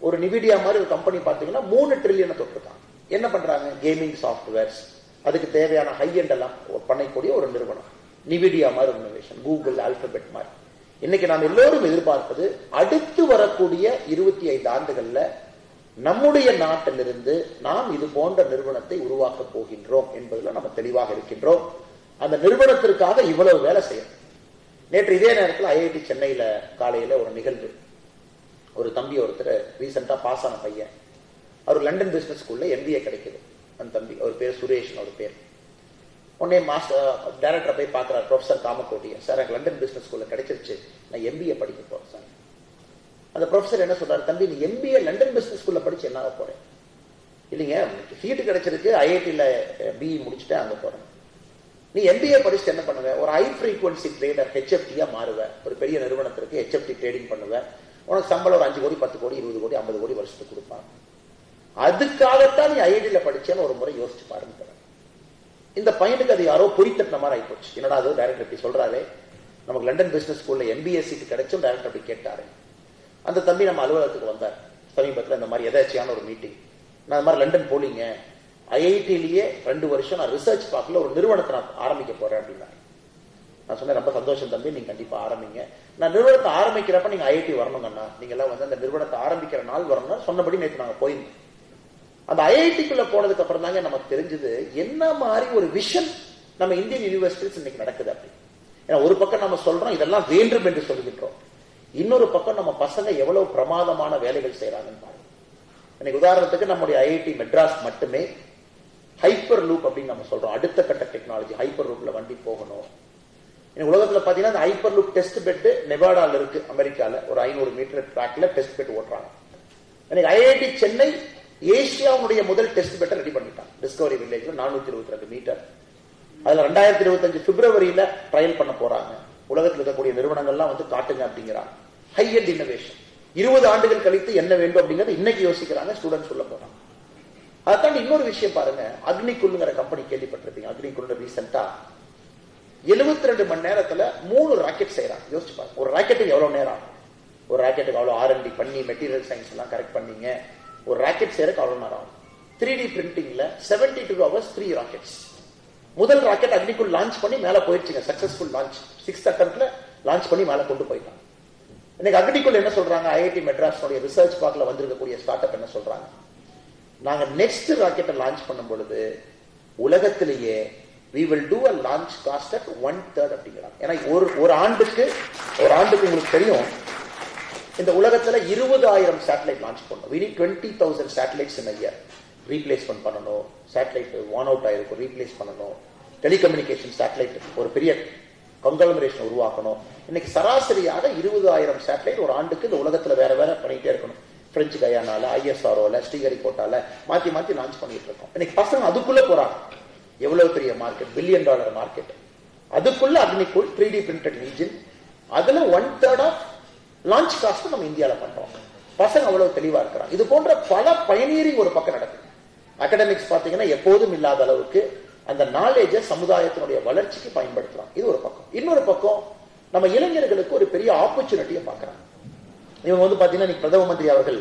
ஒரு நிவிடியா மாதிரி ஒரு கம்பெனி பாத்தீங்கன்னா 3 ட்ரில்லியனை தொட்டிருக்காங்க. என்ன பண்றாங்க? கேமிங் சாஃப்ட்வேர்ஸ், அதுக்கு தேவையான ஹை எண்ட் எல்லாம் பண்ணக்கூடிய ஒரு நிறுவனம். நிவிடியா மாதிரி இன்னோவேஷன், கூகுள், ஆல்பபெட் மாதிரி. இன்னைக்கு நாம் எல்லோரும் எதிர்பார்ப்பது அடுத்து வரக்கூடிய 25 ஆண்டுகள்ல நம்முடைய நாட்டிலிருந்து நாம் இது போன்ற நிறுவனத்தை உருவாக்க போகின்றோம் என்பதில் நம்ம தெளிவாக இருக்கின்றோம். அந்த நிறுவனத்திற்காக இவ்வளவு வேலை செய்யும். நேற்று இதே நேரத்தில் ஐஐடி சென்னையில காலையில ஒரு நிகழ்வு. ஒரு தம்பி ஒருத்தர் ரீசெண்டா பாஸ் ஆன பையன், அவர் லண்டன் பிசினஸ் ஸ்கூல்ல MBA கிடைக்குது. அந்த தம்பி அவர் பேர் சுரேஷ், அவர் பேர். உடனே மாஸ்டர் டைரக்டர் போய் பார்க்கிறார், ப்ரொஃபசர் காமகோட்டிய, சார் எனக்கு லண்டன் பிசினஸ் ஸ்கூல்ல கிடைச்சிருச்சு, நான் MBA படிக்க போறேன் சார். அந்த ப்ரொஃபசர் என்ன சொல்றாரு, தம்பி நீ MBA லண்டன் பிசினஸ் ஸ்கூல்ல படிச்சு என்ன ஆக போறேன்? இல்லைங்க, சீட்டு கிடைச்சிருக்கு, ஐஐடில BE முடிச்சுட்டு அங்க போறேன். நீ MBA படிச்சுட்டு என்ன பண்ணுவ? ஒரு ஹை ஃப்ரீக்வன்சி ட்ரேடர், HFT-யா மாறுவ. ஒரு பெரிய நிறுவனத்திற்கு HFT ட்ரேடிங் பண்ணுவ. உனக்கு சம்பளம் ஒரு 5 கோடி 10 கோடி 20 கோடி 50 கோடி வருஷத்துக்கு கொடுப்பாங்க. அதுக்காகத்தான் நீ ஐஐடில படிச்சேன்னு ஒரு முறை யோசிச்சு பாருங்க. இந்த பையனுக்கு அது யாரோ பொறித்தட்டின மாதிரி ஆயிப்போச்சு. என்னடா அது டைரக்டர் இப்படி சொல்றாரு, நமக்கு லண்டன் பிசினஸ் ஸ்கூல்ல MBA சீட்டு கிடைச்சும் டைரக்டர் அப்படி கேட்டாரு. அந்த தம்பி நம்ம அலுவலகத்துக்கு வந்தார் சமீபத்தில். இந்த மாதிரி எதாச்சியான ஒரு மீட்டிங், நான் இந்த மாதிரி லண்டன் போலீங்க, ஐஐடிலேயே 2 வருஷம் நான் ரிசர்ச் பார்க்கல, ஒரு நிறுவனத்தை நான் ஆரம்பிக்க போறேன் அப்படின்னா. நான் சொன்னேன், ரொம்ப சந்தோஷம் தம்பி, நீங்க கண்டிப்பா ஆரம்பிங்க. நான் நிறுவனத்தை ஆரம்பிக்கிறப்ப நீங்க ஐஐடி வரணுங்கண்ணா, நீங்க எல்லாம் வந்து அந்த நிறுவனத்தை ஆரம்பிக்கிற நாள் வரணும்னா சொன்னபடி நேற்று நாங்க போயிருந்தோம். அந்த ஐஐடிக்குள்ள போனதுக்கு அப்புறம் தாங்க நமக்கு தெரிஞ்சது என்ன மாதிரி ஒரு விஷன் நம்ம இந்தியன் யூனிவர்சிட்டிஸ் இன்னைக்கு நடக்குது அப்படி. ஏன்னா ஒரு பக்கம் நம்ம சொல்றோம் இதெல்லாம் வேண்டும் என்று சொல்லுகின்றோம், இன்னொரு பக்கம் நம்ம பசங்க எவ்வளவு பிரமாதமான வேலைகள் செய்யறாங்கன்னு பாருங்க. இன்னைக்கு உதாரணத்துக்கு நம்முடைய ஐஐடி மெட்ராஸ் மட்டுமே ஹைப்பர் லூப் அப்படின்னு நம்ம சொல்றோம், அடுத்த கட்ட டெக்னாலஜி. ஹைப்பர் லூப்ல வண்டி போகணும். உலகத்துல பாத்தீங்கன்னா அந்த ஹைப்பர் லூப் டெஸ்ட் பெட் நெவாடால இருக்கு, அமெரிக்கால ஒரு 500 மீட்டர் ட்ராக்ல டெஸ்ட் பெட் ஓட்டுறாங்க. இன்னைக்கு ஐஐடி சென்னை ஏசியாவுடைய முதல் டெஸ்ட் பெட்டை ரெடி பண்ணிட்டாங்க. டிஸ்கவரி வில்லேஜ்ல 422 மீட்டர். அதுல 2025 பிப்ரவரியில ட்ரையல் பண்ண போறாங்க. உலகத்தில் இருக்கக்கூடிய நிறுவனங்கள்லாம் வந்து காட்டுங்க அப்படிங்கிறாங்க. High end innovation. 20 ஆண்டுகள் கழித்து என்ன வேண்டும் அப்படிங்கறது இன்னைக்கு யோசிக்கிறாங்க, ஸ்டூடெண்ட்ஸ் உள்ள போறாங்க. அதை தாண்டி இன்னொரு விஷயம் பாருங்க, அக்னிகுல்ங்கிற கம்பெனி கேள்விப்பட்டிருப்பீங்க. அக்னிகுல் ரீசெண்டா 72 மணி நேரத்துல 3 ராக்கெட் செய்யறாங்க. யோசிச்சு பாருங்க, ஒரு ராக்கெட்டுக்கு எவ்வளவு நேரம் ஆகும்? ஒரு ராக்கெட்டுக்கு அவ்வளவு R&D பண்ணி மெட்டீரியல் சயின்ஸ் எல்லாம் கரெக்ட் பண்ணீங்க, ஒரு ராக்கெட் செய்யறதுக்கு அவ்வளவு நேரம் ஆகும். 3D பிரிண்டிங்ல 72 hours 3 rockets. முதல் ராக்கெட் அக்னிகுல் லான்ச் பண்ணி மேல போயிடுச்சுங்க, சக்சஸ்ஃபுல் லான்ச். 6th அட்டெம்ப்ட்ல லான்ச் பண்ணி மேல கொண்டு போயிட்டாங்க. இன்னைக்கு அக்னிகுல் என்ன சொல்றாங்க, ஐஐடி மெட்ராஸ் ரிசர்ச் பார்க்ல வந்திருக்கக்கூடிய ஸ்டார்ட் அப் என்ன சொல்றாங்க, நாங்க நெக்ஸ்ட் ராக்கெட்டை லான்ச் பண்ணும் பொழுது உலகத்திலேயே we will do a launch cost at 1/3 அப்படிங்கிறாங்க. ஏன்னா ஒரு ஆண்டுக்கு உங்களுக்கு தெரியும் இந்த உலகத்துல 20,000 சேட்டலைட் லான்ச் பண்ணணும். we need 20,000 satellites in a year. Replacement பண்ணணும், சேட்டலைட் வான் அவுட் ஆயிருக்கும், ரீப்ளேஸ் பண்ணணும். டெலிகம்யூனிகேஷன் சேட்டலைட் ஒரு பெரிய கங்கலமரேஷன் உருவாக்கணும். இன்னைக்கு சராசரியாக 20,000 சேட்டலைட் ஒரு ஆண்டுக்கு இந்த உலகத்துல வேற வேற பண்ணிட்டே இருக்கணும். பிரெஞ்சு கயானால, ISROல, ஸ்ரீஹரிகோட்டால மாத்தி மாத்தி லான்ச் பண்ணிட்டு இருக்கோம். இன்னைக்கு பசங்க அதுக்குள்ள போறாங்க. எவ்வளவு பெரிய மார்க்கெட், $1 பில்லியன் மார்க்கெட். அதுக்குள்ள அக்னிகுல் 3D பிரிண்டட் இன்ஜின், அதுல 1/3 ஆஃப் லான்ச் காஸ்ட் நம்ம இந்தியால பண்றோம். பசங்க அவ்வளவு தெளிவா இருக்கிறாங்க. இது போன்ற பல பயனீரிங் ஒரு பக்கம் நடக்குது. அகாடமிக்ஸ் பாத்தீங்கன்னா எப்போதும் இல்லாத அளவுக்கு அந்த நாலேஜை சமுதாயத்தினுடைய வளர்ச்சிக்கு பயன்படுத்துறாங்க. இது ஒரு பக்கம். இன்னொரு பக்கம் நம்ம இளைஞர்களுக்கு ஒரு பெரிய ஆப்பர்ச்சுனிட்டியை பாக்குறாங்க. இவங்க வந்து பாத்தீங்கன்னா பிரதம மந்திரி அவர்கள்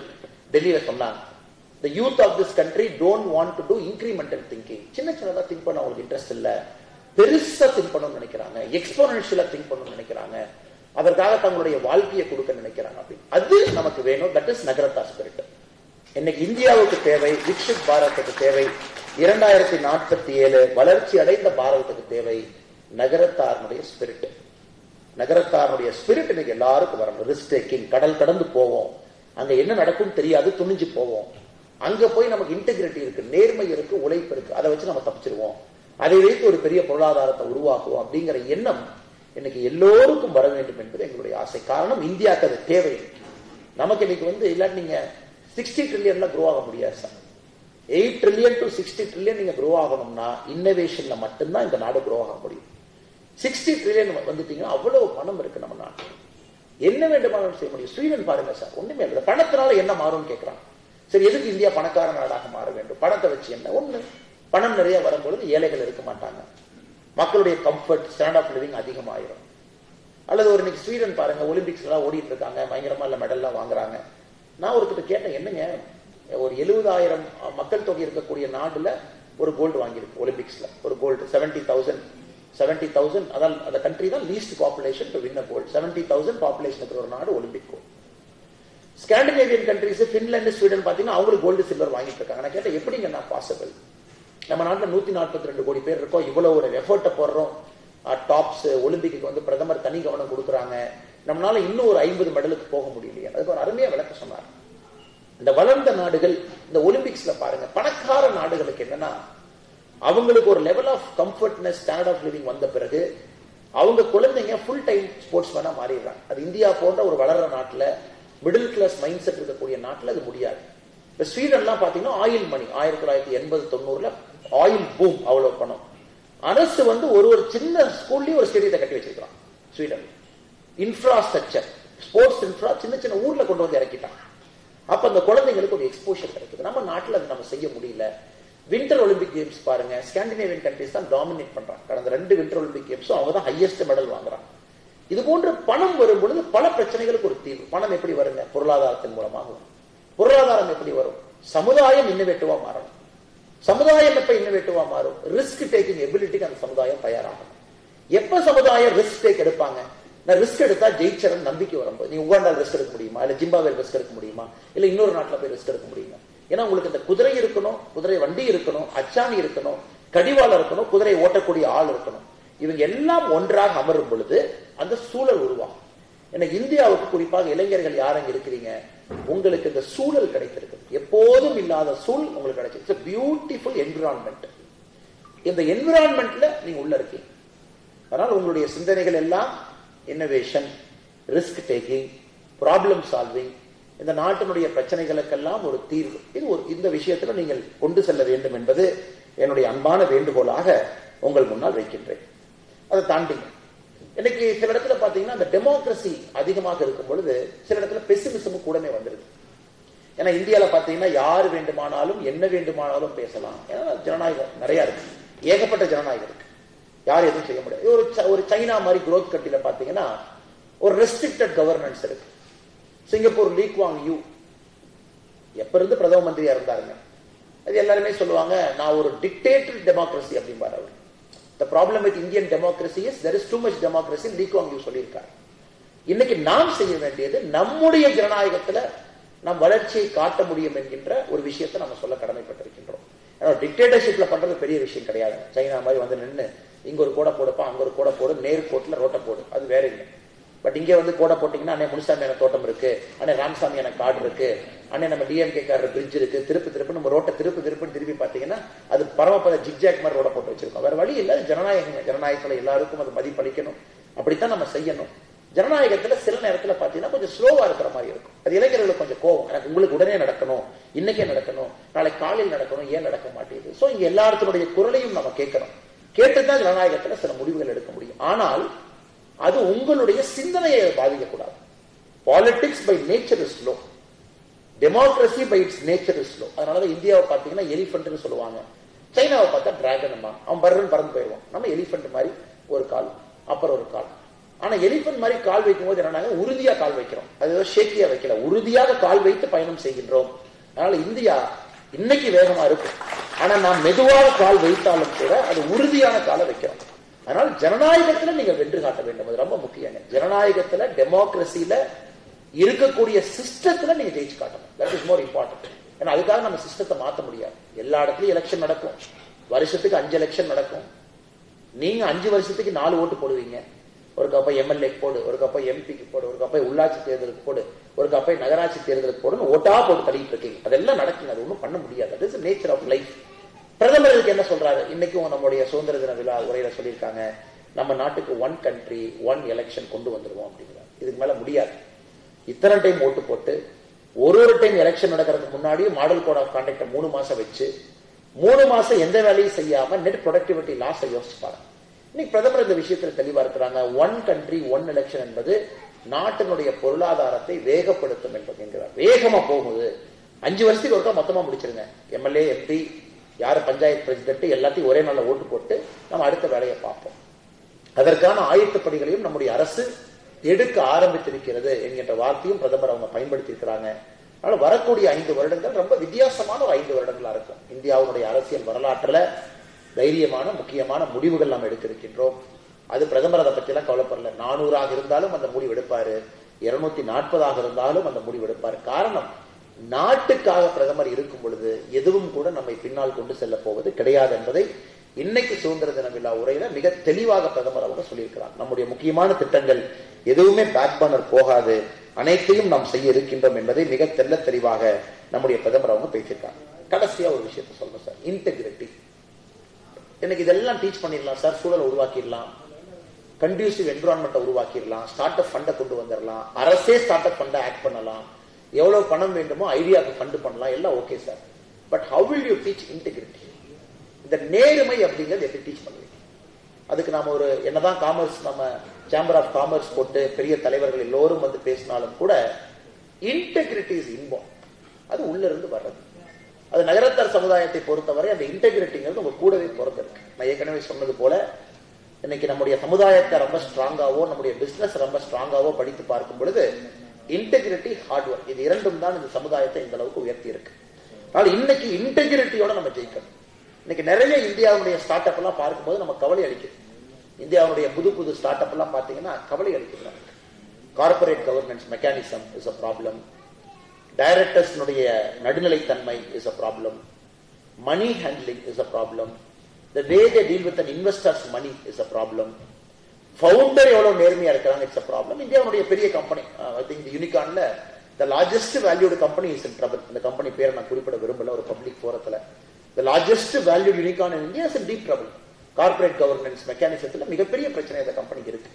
டெல்லியில சொன்னாங்க, the youth of this country don't want to do incremental thinking. சின்னதா திங்க் பண்ண அவங்களுக்கு இன்ட்ரெஸ்ட் இல்ல, பெருசா திங்க் பண்ணணும்னு நினைக்கிறாங்க, எக்ஸ்போனன்ஷியலா திங்க் பண்ணணும்னு நினைக்கிறாங்க, அதற்காக தங்களுடைய வாழ்க்கையை கொடுக்க நினைக்கிறாங்க. அப்படி அது நமக்கு வேணும். That is Nagaratha spirit. இன்னைக்கு இந்தியாவுக்கு தேவை, விக்ஷித் பாரத்துக்கு தேவை, 2047 வளர்ச்சி அடைந்த பாரதத்துக்கு தேவை நகரத்தாருடைய ஸ்பிரிட். நகரத்தாருடைய ஸ்பிரிட் இன்னைக்கு எல்லாருக்கும் வரணும். ரிஸ்க் டேக்கிங், கடல் கடந்து போவோம், அங்க என்ன நடக்கும் தெரியாது, துணிஞ்சு போவோம். அங்க போய் நமக்கு இன்டெகிரிட்டி இருக்கு, நேர்மை இருக்கு, உழைப்பு இருக்கு, அதை வச்சு நம்ம தப்பிச்சிருவோம், அதை வைத்து ஒரு பெரிய பொருளாதாரத்தை உருவாக்குவோம் அப்படிங்கிற எண்ணம் இன்னைக்கு எல்லோருக்கும் வர வேண்டும் என்பது எங்களுடைய ஆசை. காரணம் இந்தியாவுக்கு அது தேவை. நமக்கு இன்னைக்கு வந்து இல்லாட்டி நீங்க 60 ட்ரில்லியன்ல க்ரோ ஆக முடியாது சார். 8 ட்ரில்லியன் to 60 ட்ரில்லியன் நீங்க க்ரோ ஆகணும்னா இன்னோவேஷன்ல மட்டும்தான் இந்த நாடு க்ரோ ஆக முடியும். 60 ட்ரில்லியன் வந்துட்டீங்கன்னா அவ்வளவு பணம் இருக்கு நம்ம நாட்டு, என்ன வேண்டுமானாலும் செய்ய முடியும். ஸ்வீடன் பாருங்க சார், ஒண்ணுமே இல்லை, பணத்தினால என்ன மாறும்னு கேட்கிறாங்க. சரி, எதுக்கு இந்தியா பணக்கார நாடாக மாற வேண்டும்? பணத்தை வச்சு என்ன? ஒண்ணு, பணம் நிறைய வரும்பொழுது ஏழைகள் இருக்க மாட்டாங்க, மக்களுடைய கம்ஃபர்ட், ஸ்டாண்ட் ஆஃப் லிவிங் அதிகமாயிரும். அல்லது ஒரு இன்னைக்கு ஸ்வீடன் பாருங்க, ஒலிம்பிக்ஸ் எல்லாம் ஓடிட்டு இருக்காங்க, பயங்கரமா இல்ல மெடல் எல்லாம் வாங்குறாங்க. நான் ஒருத்தர் கேட்டேன், என்னங்க ஒரு 70,000 மக்கள் தொகை இருக்கக்கூடிய நாடுல ஒரு கோல்டு வாங்கியிருக்கு ஒலிம்பிக்ஸ்ல, ஒரு கோல்டு 70,000 70,000, அதான் அந்த கண்ட்ரி தான் least population to win a gold. 70,000 population இருக்கிற ஒரு நாடு Olympic gold. Scandinavian countries, Finland, Sweden பாத்தீங்கன்னா அவங்களுக்கு கோல்டு சில்வர் வாங்கிட்டு இருக்காங்க. நான் கேட்டேன், எப்படிங்க நான் பாசிபிள்? நம்ம நாட்டில் 142 கோடி பேர் இருக்கோம், இவ்வளவு ஒரு எஃபர்ட்டை போடுறோம், டாப்ஸ் ஒலிம்பிக்கு வந்து பிரதமர் தனி கவனம் கொடுக்குறாங்க, நம்மளால இன்னும் ஒரு 50 மெடலுக்கு போக முடியலையா? அதுக்கு ஒரு அருமையா விளக்க சொன்னார். இந்த வளர்ந்த நாடுகள் இந்த ஒலிம்பிக்ஸ்ல பாருங்க, பணக்கார நாடுகளுக்கு என்னன்னா, அவங்களுக்கு ஒரு level of comfortness, standard of living வந்த பிறகு அவங்க குழந்தைங்க ஃபுல் டைம் ஸ்போர்ட்ஸ் மேனா மாறிடுறாங்க. அது இந்தியா போன்ற ஒரு வளர்ற நாட்டில், மிடில் கிளாஸ் மைண்ட் செட் இருக்கக்கூடிய நாட்டில் அது முடியாது. இப்ப ஸ்வீடன்லாம் பாத்தீங்கன்னா ஆயில் மணி, 1980-90 ஆயில் பூம், அவ்வளவு பணம். அரசு வந்து ஒரு சின்ன ஸ்கூல்லயும் ஒரு ஸ்டேடியத்தை கட்டி வச்சிருக்கான். ஸ்வீடன் இன்ஃப்ராஸ்ட்ரக்சர், ஸ்போர்ட்ஸ் இன்ஃப்ரா சின்ன சின்ன ஊர்ல கொண்டு வந்து இறக்கிட்டான். அப்ப அந்த குழந்தைங்களுக்கு ஒரு எக்ஸ்போஷர் கிடைக்குது. நம்ம நாட்டில் அது நம்ம செய்ய முடியல. வின்டர் ஒலிம்பிக் கேம்ஸ் பாருங்க, ஸ்காண்டினேவியன் கண்ட்ரிஸ் தான் டாமினேட் பண்றாங்க. கடந்த 2 வின்டர் ஒலிம்பிக் கேம்ஸும் அவங்க தான் ஹையஸ்ட் மெடல் வாங்குறாங்க. இது போன்ற பணம் வரும் பொழுது பல பிரச்சனைகளுக்கு ஒரு தீர்வு. பணம் எப்படி வருங்க? பொருளாதாரத்தின் மூலமாக வரும். பொருளாதாரம் எப்படி வரும்? சமுதாயம் இன்னோவேட்டிவா மாறணும். சமுதாயம் எப்ப இன்னோவேட்டிவா மாறும்? ரிஸ்க் டேக்கிங் எபிலிட்டிக்கு அந்த சமுதாயம் தயாராகும். எப்ப சமுதாயம் ரிஸ்க் டேக் எடுப்பாங்க? நான் ரிஸ்க் எடுத்தா ஜெயிச்சரன் நம்பிக்கை வரும்போது. நீ உகாண்டால் ரிஸ்க் எடுக்க முடியுமா? இல்ல ஜிம்பாவேல் ரிஸ்க் எடுக்க முடியுமா? இல்ல இன்னொரு நாட்டில் போய் ரிஸ்க் எடுக்க முடியுமா? ஏன்னா உங்களுக்கு இந்த குதிரை இருக்கணும், குதிரை வண்டி இருக்கணும், அச்சாணி இருக்கணும், கடிவாளம் இருக்கணும், குதிரை ஓட்டக்கூடிய ஆள் இருக்கணும். இவங்க எல்லாம் ஒன்றாக அமரும் பொழுது அந்த சூழல் உருவாகும். ஏன்னா இந்தியாவுக்கு குறிப்பாக இளைஞர்கள் யாரும் இருக்கிறீங்க, உங்களுக்கு இந்த சூழல் கிடைத்திருக்கு. எப்போதும் இல்லாத சூழல் உங்களுக்கு கிடைச்சிருக்கு. Beautiful environment. இந்த என்விரான்மெண்ட்ல நீங்க உள்ள இருக்கீங்க. அதனால உங்களுடைய சிந்தனைகள் எல்லாம் innovation, risk taking, problem solving, இந்த நாட்டினுடைய பிரச்சனைகளுக்கெல்லாம் ஒரு தீர்வு. இது இந்த விஷயத்துல நீங்கள் கொண்டு செல்ல வேண்டும் என்பது என்னுடைய அன்பான வேண்டுகோளாக உங்கள் முன்னால் வைக்கின்றேன். அதை தாண்டி இன்னைக்கு சில இடத்துல பாத்தீங்கன்னா இந்த டெமோக்ரஸி அதிகமாக இருக்கும் பொழுது சில இடத்துல பெசிமிசமும் கூடமே வந்துருது. ஏன்னா இந்தியாவில பாத்தீங்கன்னா யார் வேண்டுமானாலும் என்ன வேண்டுமானாலும் பேசலாம். ஏன்னா ஜனநாயகம் நிறைய இருக்கு, ஏகப்பட்ட ஜனநாயகம் இருக்கு, யாரும் எதுவும் செய்ய முடியாது. ஒரு சைனா மாதிரி growth கண்ட்ரில பாத்தீங்கன்னா ஒரு ரெஸ்ட்ரிக்டட் கவர்னன்ஸ் இருக்கு. சிங்கப்பூர் லீ குவாங் யூ எப்ப இருந்து பிரதம மந்திரியா இருந்தாருங்க, அது எல்லாருமே சொல்லுவாங்க, நான் ஒரு டிக்டேட்டர் டெமோக்ரஸி அப்படிம்பாரு அவர். The problem with Indian democracy is there is too much democracy. Lee Kuan Yew சொல்லியிருக்காரு. இன்னைக்கு நாம் செய்ய வேண்டியது நம்முடைய ஜனநாயகத்துல நாம் வளர்ச்சியை காட்ட முடியும் என்கின்ற ஒரு விஷயத்தை நம்ம சொல்ல கடமைப்பட்டிருக்கின்றோம். டிக்டேட்டர்ஷிப்ல பண்றது பெரிய விஷயம் கிடையாது. சைனா மாதிரி வந்து நின்று இங்க ஒரு கோடை போடுப்பா, அங்க ஒரு கோடை போடு, நேர்கோட்டில் ரோட்டை போடு, அது வேற இல்லை. பட் இங்கே வந்து கோடை போட்டீங்கன்னா, அண்ணே முனிசாமி எனக்கு தோட்டம் இருக்கு, அண்ணே ராமசாமி எனக்கு காடு இருக்கு, அண்ணே நம்ம டிஎம்கே காரர் பிரிட்ஜ் இருக்கு, திருப்பு நம்ம ரோட்டை திருப்பி பார்த்தீங்கன்னா அது பரமபத ஜிக்ஜாக் மாதிரி ரோட போட்டு வச்சிருக்கோம். வேற வழி இல்லை. ஜனநாயகத்துல எல்லாருக்கும் அது மதிப்பளிக்கணும். அப்படித்தான் நம்ம செய்யணும். ஜனநாயகத்துல சில நேரத்துல பாத்தீங்கன்னா கொஞ்சம் ஸ்லோவா இருக்கிற மாதிரி இருக்கும். அது இளைஞர்களுக்கு கொஞ்சம் கோவம். எனக்கு உங்களுக்கு உடனே நடக்கணும், இன்னைக்கே நடக்கணும், நாளைக்கு காலையில் நடக்கணும், ஏன் நடக்க மாட்டேங்குது? சோ இங்க எல்லாத்தினுடைய குரலையும் நம்ம கேட்கணும். கேட்டுதான் ஜனநாயகத்துல சில முடிவுகள் எடுக்க முடியும். ஆனால் அது உங்களுடைய சிந்தனையை பாதிக்கக்கூடாது. Politics by nature is slow, democracy by its nature is slow. அதனால இந்தியாவை பாத்தீங்கன்னா எலிஃபென்ட்னு சொல்லுவாங்க, சைனாவை பார்த்தா டிராகன், அவன் பறந்து போயிடுவான். நம்ம எலிஃபென்ட் மாதிரி ஒரு கால் அப்புறம் ஒரு கால். ஆனா எலிஃபென்ட் மாதிரி கால் வைக்கும் போது என்ன, உறுதியா கால் வைக்கிறோம், அது ஷேக்கியா வைக்கல, உறுதியாக கால் வைத்து பயணம் செய்கின்றோம். அதனால இந்தியா இன்னைக்கு வேகமா இருக்கும், ஆனா நாம் மெதுவாக கால் வைத்தாலும் கூட அது உறுதியான காலை வைக்கிறோம். அதனால ஜனநாயகத்துல நீங்க வென்று காட்ட வேண்டும், அது ரொம்ப முக்கியம். ஜனநாயகத்துல டெமோக்ரஸியில இருக்கக்கூடிய சிஸ்டத்துல நீங்க ஜெயிச்சு காட்டணும். That is more important. ஏன்னா அதுக்காக நம்ம சிஸ்டத்தை மாற்ற முடியாது. எல்லா இடத்துலயும் எலெக்ஷன் நடக்கும், வருஷத்துக்கு 5 எலெக்ஷன் நடக்கும். நீங்க 5 வருஷத்துக்கு 4 ஓட்டு போடுவீங்க. ஒரு கப்பை எம்எல்ஏ போடு, ஒரு கப்பை எம்பிக்கு போடு, ஒரு கப்பை உள்ளாட்சி தேர்தலுக்கு போடு, ஒரு கப்பை நகராட்சி தேர்தலுக்கு போடுன்னு ஓட்டா போட்டு தள்ளிட்டு இருக்கீங்க. அதெல்லாம் நடக்குங்க, அது ஒன்றும் பண்ண முடியாது. That is nature of life. பிரதமர் இதுக்கு என்ன சொல்றாரு? இன்னைக்கும் நம்முடைய சுதந்திர தின விழா உரையில சொல்லியிருக்காங்க, நம்ம நாட்டுக்கு 1 country 1 election கொண்டு வந்துருவோம் அப்படிங்கிறார். இதுக்கு மேல முடியாது. இத்தனை டைம் ஓட்டு போட்டு ஒரு டைம் எலெக்ஷன் நடக்கிறதுக்கு முன்னாடியும் மாடல் கோட் ஆஃப் கான்டக்ட் 3 மாசம் வச்சு 3 மாசம் எந்த வேலையும் செய்யாம நெட் ப்ரொடக்டிவிட்டி லாஸ் யோசிச்சு பாருங்க. இன்னைக்கு பிரதமர் இந்த விஷயத்தில் தெளிவா இருக்கிறாங்க. 1 country 1 election என்பது நாட்டினுடைய பொருளாதாரத்தை வேகப்படுத்தும் என்பது. வேகமா போகுது. 5 வருஷத்துக்கு ஒருக்கா மொத்தமா முடிச்சிருங்க. எம்எல்ஏ எம்பி யாரு பஞ்சாயத்து பிரசிடென்ட் எல்லாத்தையும் ஒரே நாள்ல ஓட்டு போட்டு நம்ம அடுத்த வேலையை பார்ப்போம். அதற்கான ஆயத்தப்படிகளையும் நம்முடைய அரசு எடுக்க ஆரம்பித்திருக்கிறது என்கின்ற வார்த்தையும் பிரதமர் அவங்க பயன்படுத்தி இருக்கிறாங்க. அதனால வரக்கூடிய 5 வருடங்கள் ரொம்ப வித்தியாசமான ஒரு 5 வருடங்களா இருக்கும். இந்தியாவுடைய அரசியல் வரலாற்றுல தைரியமான முக்கியமான முடிவுகள் நாம் எடுத்திருக்கின்றோம். அது பிரதமர் அதை பற்றி எல்லாம் கவலைப்படல. 400 இருந்தாலும் அந்த முடிவு எடுப்பாரு, 240 இருந்தாலும் அந்த முடிவு எடுப்பாரு. காரணம், நாட்டுக்காக பிரதமர் இருக்கும் பொழுது எதுவும் கூட நம்மை பின்னால் கொண்டு செல்ல போவது கிடையாது என்பதை இன்னைக்கு சுதந்திர தின விழா உரையில மிக தெளிவாக பிரதமர் அவங்க சொல்லியிருக்கிறார். நம்முடைய முக்கியமான திட்டங்கள் எதுவுமே பேக் பர்னர் போகாது, அனைத்தையும் நாம் செய்ய இருக்கின்றோம் என்பதை மிக தெல்ல தெளிவாக நம்முடைய பிரதமர் அவங்க பேசியிருக்காங்க. கடைசியா ஒரு விஷயத்தை சொல்றேன் சார், இன்டெகிரிட்டி. எனக்கு இதெல்லாம் டீச் பண்ணிடலாம் சார், சூழலை உருவாக்கிடலாம், கண்டியூசிவ் என்விரான்மெண்ட்டை உருவாக்கிடலாம், ஸ்டார்ட் அப் ஃபண்டை கொண்டு வந்துடலாம், அரசே ஸ்டார்ட் அப் ஃபண்டை ஆக்ட் பண்ணலாம், எவ்வளவு பணம் வேண்டுமோ ஐடியாவுக்கு ஃபண்ட் பண்ணலாம், எல்லாம் okay sir. But how will you teach integrity? இந்த நேர்மை அப்படிங்கிறது எப்படி டீச் பண்ணுவீங்க? அதுக்கு நாம ஒரு என்னதான் காமர்ஸ், நம்ம சேம்பர் ஆஃப் காமர்ஸ் போட்டு பெரிய தலைவர்கள் எல்லோரும் வந்து பேசினாலும் கூட இன்டெகிரிட்டி இஸ் இன்பார்ன். அது உள்ள இருந்து வர்றது. அது நகரத்தார் சமுதாயத்தை பொறுத்தவரை அந்த இன்டெகிரிட்டிங்கிறது உங்க கூடவே பிறந்திருக்கு. நான் ஏற்கனவே சொன்னது போல இன்னைக்கு நம்முடைய சமுதாயத்தை ரொம்ப ஸ்ட்ராங்காவோ நம்முடைய பிசினஸ் ரொம்ப ஸ்ட்ராங்காவோ படித்து பார்க்கும் பொழுது இன்டெகிரிட்டி, ஹார்ட் ஒர்க், இது இரண்டும் தான் இந்த சமுதாயத்தை இந்த அளவுக்கு உயர்த்தி இருக்கு. அதனால இன்னைக்கு இன்டெகிரிட்டியோட நம்ம ஜெயிக்கணும். இன்னைக்கு நிறைய இந்தியாவுடைய ஸ்டார்ட் அப் எல்லாம் பார்க்கும்போது நம்ம கவலை அளிக்குது. இந்தியாவுடைய புது புது ஸ்டார்ட் அப் எல்லாம் பாத்தீங்கன்னா கவலை அளிக்குது. Corporate governance mechanism is a problem, டைரக்டர்ஸ்னுடைய நடுநிலைத்தன்மை is a problem, money handling is a problem, the way they deal with an investor's money is a problem, founder எவ்வளவு நேர்மையா இருக்கிறாங்க, இட்ஸ் அ ப்ராப்ளம். இந்தியாவுடைய பெரிய கம்பெனி, ஐ திங்க் யூனிகார்ன்ல the largest valued company is in trouble. இந்த company பேரை நான் குறிப்பிட விரும்பல ஒரு பப்ளிக் ஃபோரத்துல. the largest valued unicorn in India is in deep trouble. Corporate governance மெக்கானிசத்துல மிகப்பெரிய பிரச்சனை இந்த கம்பெனிக்கு இருக்கு.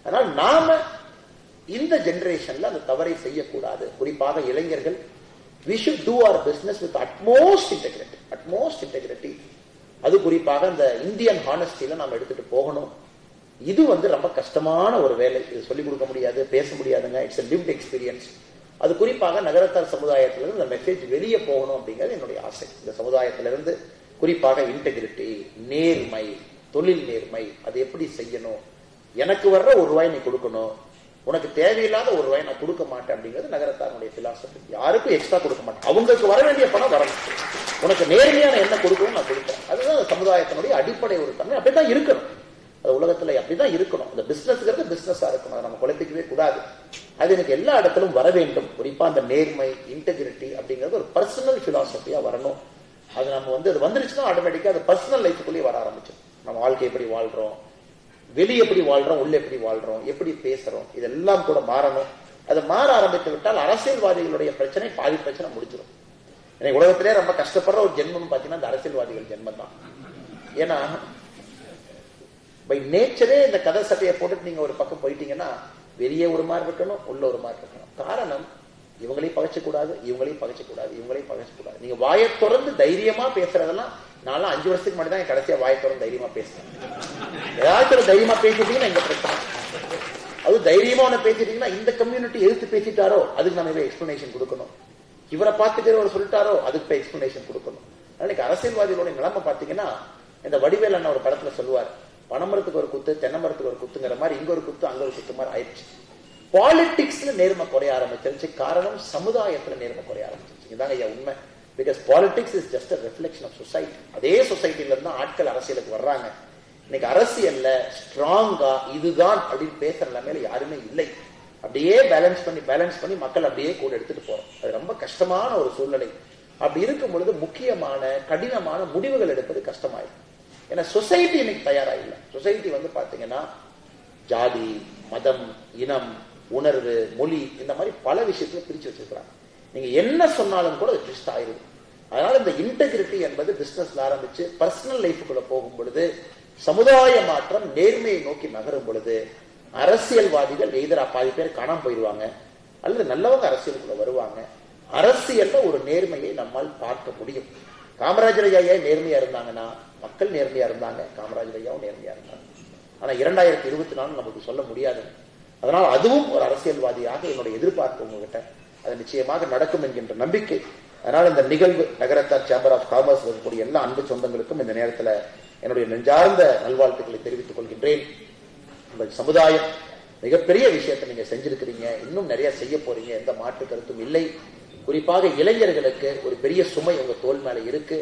அதனால நாம இந்த ஜெனரேஷன்ல அந்த தவறை செய்யக்கூடாது. குறிப்பாக இளைஞர்கள், we should do our business with utmost integrity. அது குறிப்பாக இந்த இந்தியன் ஹானஸ்டில நாம் எடுத்துட்டு போகணும். இது ரொம்ப கஷ்டமான ஒரு வேலை. இது சொல்லிக் கொடுக்க முடியாது, பேச முடியாதுங்க. It's a lived experience. அது குறிப்பாக நகரத்தார் சமுதாயத்திலிருந்து இந்த மெசேஜ் வெளியே போகணும் அப்படிங்கிறது என்னுடைய ஆசை. இந்த சமுதாயத்திலிருந்து குறிப்பாக இன்டெகிரிட்டி, நேர்மை, தொழில் நேர்மை, அது எப்படி செய்யணும், எனக்கு வர்ற ₹1 நீ கொடுக்கணும், உனக்கு தேவையில்லாத ₹1 நான் கொடுக்க மாட்டேன் அப்படிங்கிறது நகரத்தாருடைய பிலாசபி. யாருக்கும் எக்ஸ்ட்ரா கொடுக்க மாட்டேன், அவங்களுக்கு வர வேண்டிய பணம் வரணும், உனக்கு நேர்மையான என்ன கொடுக்கணும் நான் கொடுப்பேன். அதுதான் சமுதாயத்தினுடைய அடிப்படை ஒரு தன்மை. அப்படிதான் இருக்கணும். அது உலகத்துல அப்படிதான் இருக்கணும். இந்த பிசினஸ்ங்கிறது பிசினஸா இருக்கணும், அதை நம்ம குழப்பிக்கவே கூடாது. அது எனக்கு எல்லா இடத்திலும் வர வேண்டும். குறிப்பா அந்த நேர்மை, இன்டெகிரிட்டி அப்படிங்கிறது ஒரு பர்சனல் பிலாசபியா வரணும். அது நம்ம அது வந்துருச்சுன்னா ஆட்டோமேட்டிக்கா அது பர்சனல் லைஃபுக்குள்ளேயே வர ஆரம்பிச்சிடும். நம்ம வாழ்க்கை எப்படி வாழ்றோம், வெளியே எப்படி வாழ்றோம், உள்ள எப்படி வாழ்றோம், எப்படி பேசுறோம், இதெல்லாம் கூட மாறணும். அது மாற ஆரம்பித்து விட்டால் அரசியல்வாதிகளுடைய பிரச்சனை பாதி பிரச்சனை முடிச்சிடும். எனக்கு உலகத்திலே ரொம்ப கஷ்டப்படுற ஒரு ஜென்மம் பாத்தீங்கன்னா இந்த அரசியல்வாதிகள் ஜென்மம் தான். ஏன்னா பை நேச்சரே இந்த கதை சட்டையை போட்டுட்டு நீங்க ஒரு பக்கம் போயிட்டீங்கன்னா வெளியே ஒரு மாதிரி இருக்கணும், உள்ள ஒரு மாதிரி இருக்கணும். காரணம், இவங்களையும் பகைச்சக்கூடாது, இவங்களையும் பகைச்சக்கூடாது, இவங்களையும் பகைச்சக்கூடாது. நீங்க வாயை திறந்து தைரியமா பேசுறதெல்லாம், நான் 5 வருஷத்துக்கு முன்னாடி தான் கடைசியா வாயை திறந்து தைரியமா பேசுறேன். ஏதாச்சும் தைரியமா பேசிட்டீங்கன்னா இந்த பிரச்சனை. அது தைரியமா ஒண்ணு பேசிட்டீங்கன்னா இந்த கம்யூனிட்டி எதிர்த்து பேசிட்டாரோ அதுக்கு நம்ம எக்ஸ்பிளனேஷன் கொடுக்கணும், இவரை பார்த்துக்கிறவர் சொல்லிட்டாரோ அதுக்கு எக்ஸ்பிளனேஷன் கொடுக்கணும். அன்னைக்கு அரசியல்வாதிகளுடைய நிலைமை பாத்தீங்கன்னா, இந்த வடிவேல் அண்ணா ஒரு படத்துல சொல்லுவார், பனைமரத்துக்கு ஒரு குத்து, தென்னை மரத்துக்கு ஒரு குத்துங்கிற மாதிரி இங்க ஒரு குத்து அங்க ஒரு குத்து மாதிரி ஆயிடுச்சு. பாலிடிக்ஸ்ல நேர்மை குறைய ஆரம்பிச்சிருச்சு. காரணம், சமுதாயத்துல நேர்மை குறைய ஆரம்பிச்சிருச்சு. இதாங்க ஐயா உண்மை. Because politics is just a reflection of society. அதே சொசைட்டில இருந்து ஆட்கள் அரசியலுக்கு வர்றாங்க. இன்னைக்கு அரசியல்ல ஸ்ட்ராங்கா இதுதான் அப்படின்னு பேசுற நிலைமையில யாருமே இல்லை. அப்படியே பேலன்ஸ் பண்ணி மக்கள் அப்படியே கூட எடுத்துட்டு போறோம். அது ரொம்ப கஷ்டமான ஒரு சூழ்நிலை. அப்படி இருக்கும் பொழுது முக்கியமான கடினமான முடிவுகள் எடுப்பது கஷ்டமாயிடும். ஏன்னா சொசைட்டி இன்னைக்கு தயாரா இல்லை. சொசைட்டி பாத்தீங்கன்னா ஜாதி, மதம், இனம், உணர்வு, மொழி, இந்த மாதிரி பல விஷயத்துல பிரிச்சு வச்சிருக்கிறாங்க. நீங்க என்ன சொன்னாலும் கூட அது ட்விஸ்ட் ஆயிடுது. அதனால இந்த இன்டெகிரிட்டி என்பது பிசினஸ்ல ஆரம்பிச்சு பர்சனல் லைஃபுக்குள்ள போகும் பொழுது, சமுதாய மாற்றம் நேர்மையை நோக்கி நகரும் பொழுது, அரசியல்வாதிகள் எதிராக பாதி பேர் காணாம போயிடுவாங்க, அல்லது நல்லவங்க அரசியலுக்குள்ள வருவாங்க. அரசியல்ல ஒரு நேர்மையை நம்மால் பார்க்க முடியும். காமராஜர் ஐயா நேர்மையா இருந்தாங்கன்னா மக்கள் நேர்மையா இருந்தாங்க, காமராஜர் ஐயாவும் நேர்மையா இருந்தாங்க. ஆனா 2024 நமக்கு சொல்ல முடியாது. அதனால் அதுவும் ஒரு அரசியல்வாதியாக என்னுடைய எதிர்பார்ப்பு உங்ககிட்ட அது நிச்சயமாக நடக்கும் என்கின்ற நம்பிக்கை. அதனால் இந்த நிகழ்வு நகரத்தார் சேம்பர் ஆஃப் காமர்ஸ் இருக்கக்கூடிய எல்லா அன்பு சொந்தங்களுக்கும் இந்த நேரத்தில் என்னுடைய நெஞ்சார்ந்த நல்வாழ்த்துக்களை தெரிவித்துக் கொள்கின்றேன். உங்கள் சமுதாயம் மிகப்பெரிய விஷயத்தை நீங்க செஞ்சிருக்கிறீங்க, இன்னும் நிறைய செய்ய போறீங்க, எந்த மாற்று கருத்தும் இல்லை. குறிப்பாக இளைஞர்களுக்கு ஒரு பெரிய சுமை உங்க தோல் மேல இருக்கு.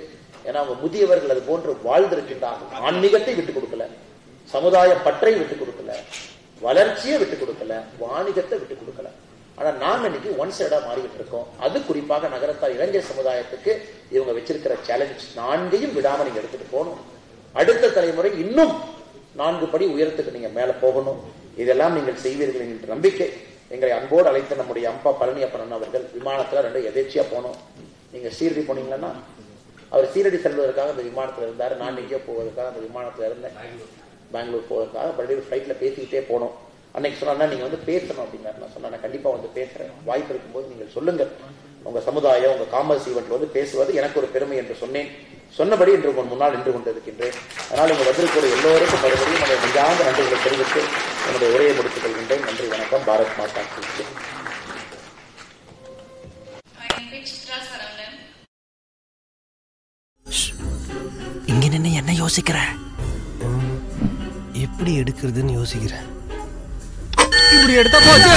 ஏன்னா அவங்க முதியவர்கள் அது போன்று வாழ்ந்திருக்கின்றார்கள். ஆன்மீகத்தை விட்டுக் கொடுக்கல, சமுதாய பற்றை விட்டுக் கொடுக்கல, வளர்ச்சியை விட்டுக் கொடுக்கல, வாணிகத்தை விட்டுக் கொடுக்கல. ஆனா நாம் இன்னைக்கு ஒன் சைடா மாறிக்கிட்டு இருக்கோம். அது குறிப்பாக நகரத்தார் இளைஞர் சமுதாயத்துக்கு இவங்க வச்சிருக்கிற சேலஞ்ச். 4ஐயும் விடாம நீங்க எடுத்துட்டு போகணும். அடுத்த தலைமுறை இன்னும் 4 படி உயரத்துக்கு நீங்க மேல போகணும். இதெல்லாம் நீங்கள் செய்வீர்கள் என்ற நம்பிக்கை. எங்களை அன்போடு அழைத்த நம்முடைய அம்பா பழனியப்பன் அவர்கள் விமானத்துல 2 எதேச்சியா போனோம். நீங்க சீரடி போனீங்கன்னா, அவர் சீரடி செல்வதற்காக அந்த விமானத்துல இருந்தாரு. நான் எங்கேயோ போவதற்காக அந்த விமானத்துல இருந்தேன். பெங்களூர் போவதற்காக மறுபடியும் ஃபிளைட்ல பேசிக்கிட்டே போனோம். அன்னைக்கு சொன்னா நீங்க வந்து பேசணும் அப்படின்னாரு. நான் சொன்னேன் கண்டிப்பா வந்து பேசுறேன், வாய்ப்பு இருக்கும்போது நீங்கள் சொல்லுங்க. உங்க சமுதாயம், உங்க காமர்ஸ் ஈவெண்ட்ல வந்து பேசுவது எனக்கு ஒரு பெருமை என்று சொன்னேன். சொன்னபடி இன்று உங்கள் முன்னால் நின்று கொண்டிருக்கின்றேன். அதனால் உங்கள் வந்திருக்கிற எல்லோருக்கும் மறுபடியும் என்னுடைய நெஞ்சார்ந்த நன்றிகளை தெரிவித்து என்னுடைய உரையை முடித்துக் கொள்கின்றேன். நன்றி, வணக்கம். பாரத் மாதா கி. இங்க நின்று என்ன யோசிக்கிற? எப்படி எடுக்கிறதுன்னு யோசிக்கிறேன். இப்படி எடுத்தா போச்சு.